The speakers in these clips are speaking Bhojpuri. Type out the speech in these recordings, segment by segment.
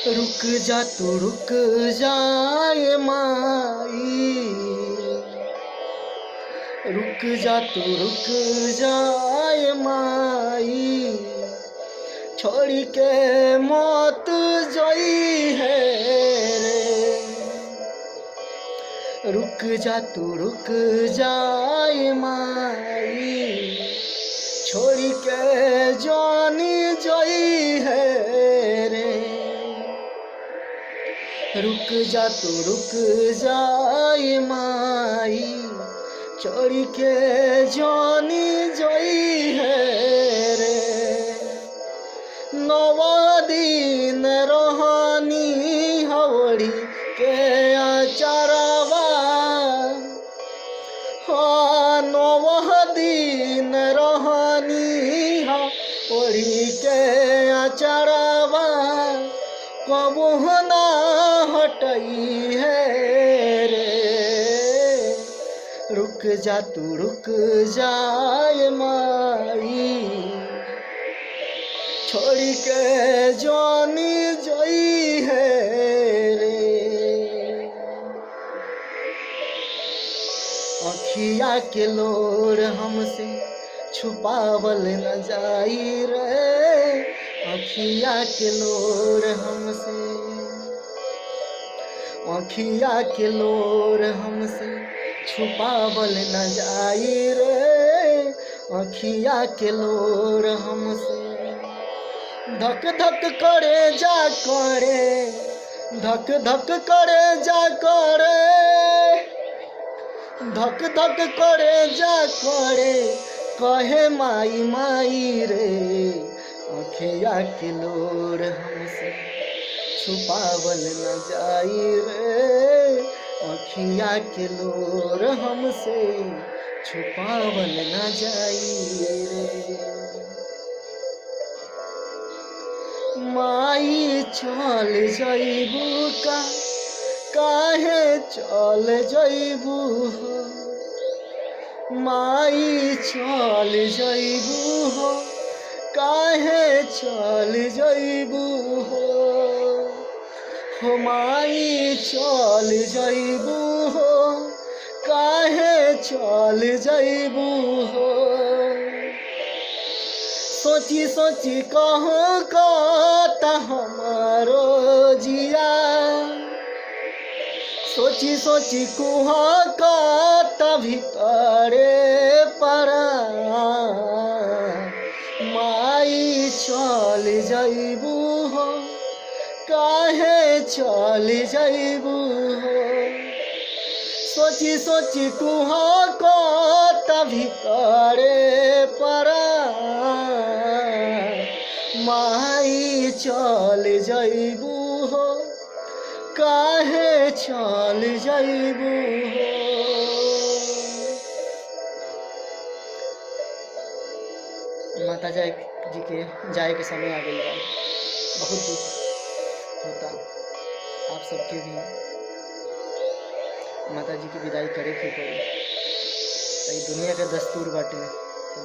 रुक जा तू रुक जाए माई, रुक जा तू रुक जाए माई, छोड़ के मौत जोई है रे। रुक जा तू रुक जाए माई, छोड़ के जानी जोई है रे। रुक जा तू रुक जाए माई, छोड़ के जानी जोई है रे। 9 दिन रोहानी हवड़ी के अचारवा, हाँ 9 दिन रोहानी हवड़ी के अचारवा, कबू ना हटई है रे। रुक जा तू रुक जाए माई, छोड़ के जानी जोई है रे। अखिया के लोर हमसे छुपावल न जाई रे। अखिया के लोर हमसे, अखिया के लोर हमसे छुपावल न जाई रे। अखिया के लोर हमसे धक धक करे जा करे, धक धक करे जा करे, धक धक करे जा करे, कहे माई माई रे। अखिया के लोर हमसे छुपावल न जाई रे। अखिया के लोर हमसे छुपावल न जाई रे। माई चल जइबू का, काहे चल जइबू हो। माई चल जइबू हो, काहे चल जइबू हो। हो माई चल जइबू हो, काहे चल जइबू हो। सोची सोची कहूँ कहता हमारो जिया, सोची सोची कुहाँ कहता भीतरे परा। माई चल जइबू हो, काहे चल जइबू हो। सोची सोची कुहाँ कहता भीतरे परा। माई चल जइबू हो, काहे चल जइबू हो। माता जी के जाए के समय आ गई बा। बहुत दुख होता आप सबके भी माता जी की विदाई करे के पड़ी। तो दुनिया के दस्तूर बाटे,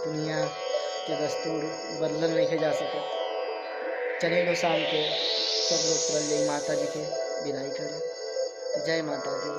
दुनिया के दस्तूर बदलल नहीं जा सकत। चले लो शाम के सब लोग चल जाई माता जी के विदाई करे। जय माता दी।